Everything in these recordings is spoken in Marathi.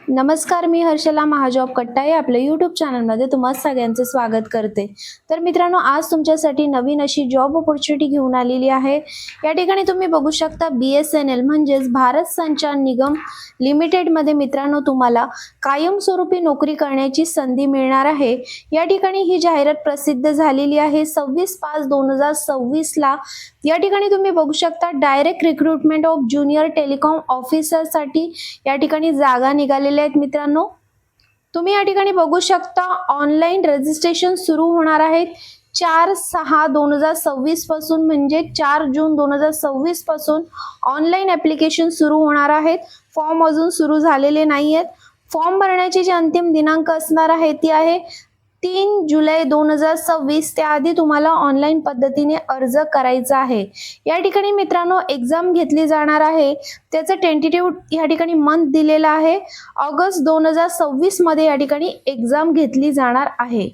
नमस्कार, मी हर्षला महाजॉब कट्टा या आपल्या यूट्यूब चॅनलमध्ये तुम्हा सगळ्यांचे स्वागत करते. तर मित्रांनो, आज तुमच्यासाठी नवीन अशी जॉब अपॉर्च्युनिटी घेऊन आलेली आहे. या ठिकाणी तुम्ही बघू शकता BSNL म्हणजेच भारत संचार निगम लिमिटेडमध्ये मित्रांनो तुम्हाला कायमस्वरूपी नोकरी करण्याची संधी मिळणार आहे. या ठिकाणी ही जाहिरात प्रसिद्ध झालेली आहे 26/5/2026 ला. या ठिकाणी तुम्ही बघू शकता direct recruitment of junior telecom officer साठी या ठिकाणी जागा निघालेल्या आहेत मित्रांनो. तुम्ही या ठिकाणी बघू शकता ऑनलाईन रजिस्ट्रेशन सुरू होणार आहे 4/6/2026 पासून, म्हणजे 4 जून 2026 पासून ऑनलाईन ऍप्लिकेशन सुरू होणार आहेत. फॉर्म अजून सुरू झालेले नाहीयेत. फॉर्म भरण्याची जी अंतिम दिनांक असणार आहे ती आहे 3 जुलै 2026. त्याआधी तुम्हाला ऑनलाईन पद्धतीने अर्ज करायचा आहे. या ठिकाणी मित्रांनो एक्झाम घेतली जाणार आहे, त्याचं टेंटेटिव्ह या ठिकाणी मंथ दिलेला आहे ऑगस्ट 2026 मध्ये या ठिकाणी एक्झाम घेतली जाणार आहे.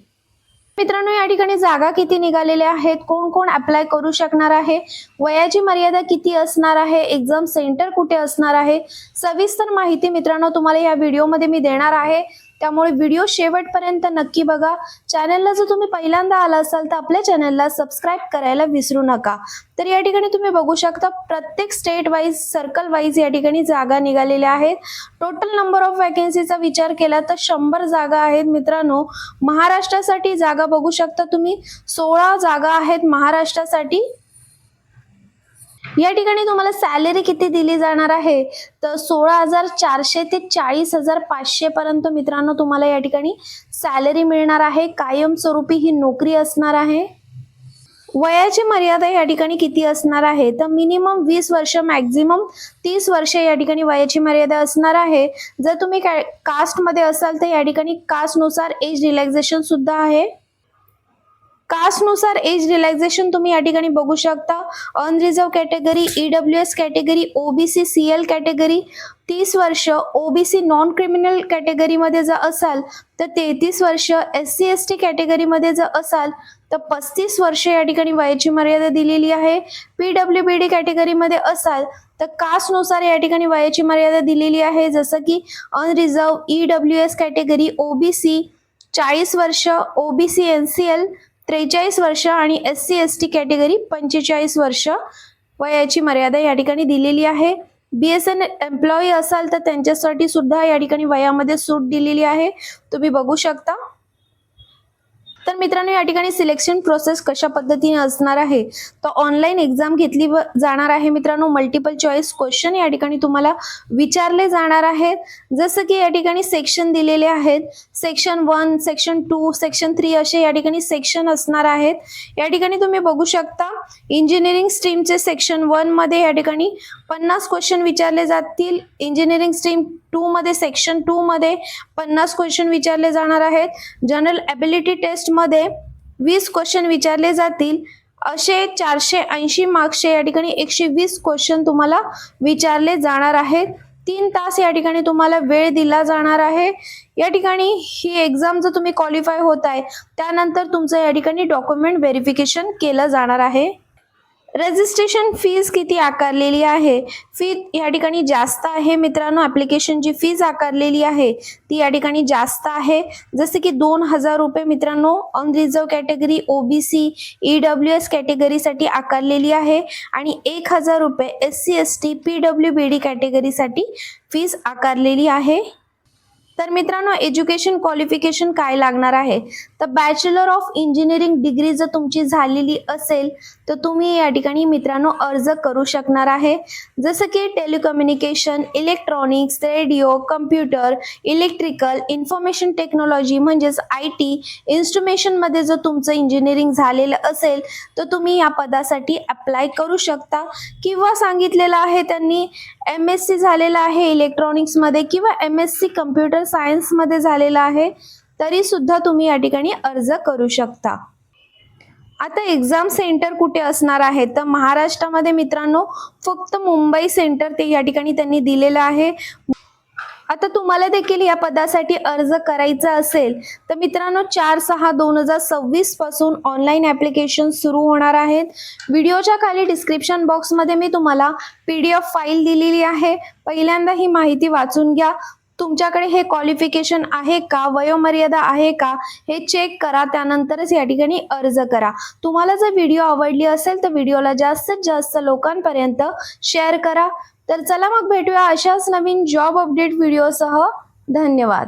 मित्रांनो, या ठिकाणी जागा किती निघालेल्या आहेत, कोण कोण अप्लाय करू शकणार आहे, वयाची मर्यादा किती असणार आहे, एक्झाम सेंटर कुठे असणार आहे, सविस्तर माहिती मित्रांनो तुम्हाला या व्हिडिओमध्ये मी देणार आहे. त्यामुळे व्हिडिओ शेवटपर्यंत नक्की बघा. चॅनलला जर तुम्ही पहिल्यांदा आला असाल तर आपल्या चॅनलला सबस्क्राईब करायला विसरू नका. तर या ठिकाणी तुम्ही बघू शकता प्रत्येक स्टेट वाईज, सर्कल वाईज या ठिकाणी जागा निघालेल्या आहेत. टोटल नंबर ऑफ वॅकन्सीचा विचार केला तर 100 जागा आहेत मित्रांनो. महाराष्ट्रासाठी जागा बघू शकता तुम्ही, 16 जागा आहेत महाराष्ट्रासाठी. या ठिकाणी तुम्हाला सॅलरी किती दिली जाणार आहे तर 16,400 ते 40,500 पर्यंत मित्रांनो तुम्हाला या ठिकाणी सॅलरी मिळणार आहे. कायमस्वरूपी ही नोकरी असणार आहे. वयाची मर्यादा या ठिकाणी किती असणार आहे तर मिनिमम 20 वर्ष, मॅक्झिमम 30 वर्ष या ठिकाणी वयाची मर्यादा असणार आहे. जर तुम्ही कास्ट मध्ये असाल तर या ठिकाणी कास्ट नुसार एज रिलॅक्सेशन सुद्धा आहे. कास्ट नुसार एज रिलॅक्सेशन तुम्ही या ठिकाणी बघू शकता. Unreserved category, EWS category, OBC CL category 30 वर्ष, OBC नॉन क्रिमिनल कॅटेगरी मध्ये जर असाल तर 33 वर्ष, SC ST कॅटेगरी मध्ये जर असाल तर 35 वर्ष या ठिकाणी वयाची मर्यादा दिलेली आहे. PWBD कॅटेगरी मध्ये असाल तर कास्ट नुसार या ठिकाणी वयाची मर्यादा दिलेली आहे, जसं की अनरिझर्व, EWS कॅटेगरी, OBC 40 वर्ष, OBC NCL 43 वर्ष आणि SC ST कॅटेगरी 45 वर्ष वयाची मर्यादा या ठिकाणी दिलेली आहे. BSNL एम्प्लॉई असाल तर त्यांच्यासाठी सुद्धा या ठिकाणी वयामध्ये सूट दिलेली आहे, तुम्ही बघू शकता. तर मित्रांनो, या ठिकाणी सिलेक्शन प्रोसेस कशा पद्धतीने असणार आहे तर ऑनलाईन एक्झाम घेतली जाणार आहे मित्रांनो. मल्टिपल चॉईस क्वेश्चन या ठिकाणी तुम्हाला विचारले जाणार आहेत, जसं की या ठिकाणी सेक्शन दिलेले आहेत. सेक्शन 1, सेक्शन 2, सेक्शन 3 असे या ठिकाणी सेक्शन असणार आहेत. या ठिकाणी तुम्ही बघू शकता इंजिनिअरिंग स्ट्रीमचे सेक्शन 1 मध्ये या ठिकाणी 50 क्वेश्चन विचारले जातील. इंजिनिअरिंग स्ट्रीम 2 मध्ये, सेक्शन 2 मध्ये 50 क्वेश्चन विचारले जाणार आहेत. जनरल एबिलिटी टेस्ट मध्ये 20 क्वेश्चन विचारले जातील. असे 480 मार्क्सचे या ठिकाणी 120 क्वेश्चन तुम्हाला विचारले जाणार आहेत. 3 तास या ठिकाणी तुम्हाला वेळ दिला जाणार आहे. या ठिकाणी ही एक्झाम जर तुम्ही क्वालिफाय होत आहे त्यानंतर तुमचं या ठिकाणी डॉक्युमेंट व्हेरिफिकेशन केलं जाणार आहे. रजिस्ट्रेशन फीज किती आकारलेली आहे, फी या ठिकाणी जास्त आहे मित्रांनो. ऍप्लिकेशनची फीज आकारलेली आहे ती या ठिकाणी जास्त आहे, जसे की 2,000 रुपये मित्रांनो अनरिझर्व कॅटेगरी, OBC EWS कॅटेगरीसाठी आकारलेली आहे आणि 1,000 रुपये SC ST PWBD कॅटेगरीसाठी फीज आकारलेली आहे. तर मित्रांनो, एज्युकेशन क्वालिफिकेशन काय लागणार आहे तर बॅचलर ऑफ इंजिनिअरिंग डिग्री जर तुमची झालेली असेल तर तुम्ही या ठिकाणी मित्रांनो अर्ज करू शकणार आहे. जसं की telecommunication, electronics, radio, computer, electrical, information technology म्हणजेच IT, इन्स्ट्रुमेशन मध्ये जर तुमचं इंजिनिअरिंग झालेलं असेल तर तुम्ही या पदासाठी अप्लाय करू शकता. किंवा सांगितलेलं आहे त्यांनी MSc झालेला आहे इलेक्ट्रॉनिक्स मध्ये किंवा MSc कम्प्युटर सायन्स मध्ये झालेला आहे तरी सुद्धा तुम्ही या ठिकाणी अर्ज करू शकता. आता एक्झाम सेंटर कुठे असणार आहे तर महाराष्ट्रामध्ये मित्रांनो फक्त मुंबई सेंटर ते या ठिकाणी त्यांनी दिलेलं आहे. आता तुम्हाला देखील या पदासाठी अर्ज करायचा असेल तर मित्रांनो 4/6/2026 पासून ऑनलाईन ऍप्लिकेशन सुरू होणार आहेत. व्हिडिओच्या खाली डिस्क्रिप्शन बॉक्स मध्ये मी तुम्हाला PDF फाईल दिलेली आहे, पहिल्यांदा ही माहिती वाचून घ्या. तुमच्याकडे हे क्वालिफिकेशन आहे का, वयोमर्यादा आहे का, हे चेक करा. त्यानंतरच या ठिकाणी अर्ज करा. तुम्हाला जर व्हिडिओ आवडली असेल तर व्हिडिओला जास्तीत जास्त लोकांपर्यंत शेअर करा. तर चला मग भेटूया अशाच नवीन जॉब अपडेट व्हिडिओसह. धन्यवाद.